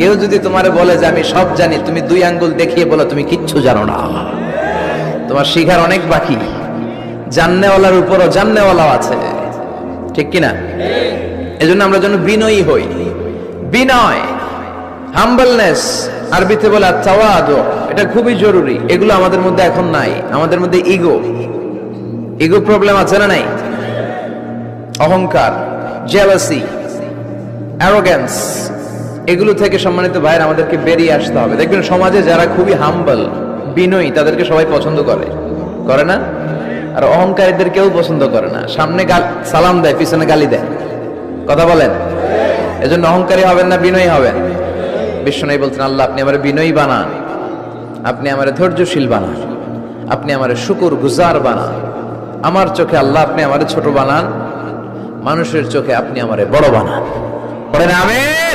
কেউ যদি তোমারে বলে যে আমি সব জানি, তুমি 2 আঙ্গুল দেখিয়ে বলো তুমি কিচ্ছু জানো না, তোমার শিখার অনেক বাকি। জাননেওয়ালার উপরও জাননেওয়ালাও আছে, ঠিক কিনা? এজন্য আমরা যেন বিনয়ী হই। বিনয়, হাম্বলনেস, আরবিতে বলে তাওয়াদু, এটা খুবই জরুরি। এগুলো আমাদের মধ্যে এখন নাই। আমাদের মধ্যে ইগো প্রবলেম আছে না নাই? অহংকার, জেলাসি, অ্যারোগ্যান্স, এগুলো থেকে সম্মানিত ভাইয়ের আমাদেরকে বেরিয়ে আসতে হবে। দেখবেন সমাজে যারা খুবই হাম্বল, বিনয়ী, তাদেরকে সবাই পছন্দ করে না? আর অহংকারীদের কেউ পছন্দ করে না। সামনে সালাম দেয়, পিছনে গালি দেয়। কথা বলেন? এজন্য অহংকারী হবেন না, বিনয়ী হবেন। বিশ্বনবী বলছেন, আল্লাহ আপনি আমারে বিনয়ী বানান, আপনি আমারে ধৈর্যশীল বানান, আপনি আমারে শুকর গুজার বানান। আমার চোখে আল্লাহ আপনি আমারে ছোট বানান, মানুষের চোখে আপনি আমারে বড় বানান। পড়েন আমিন।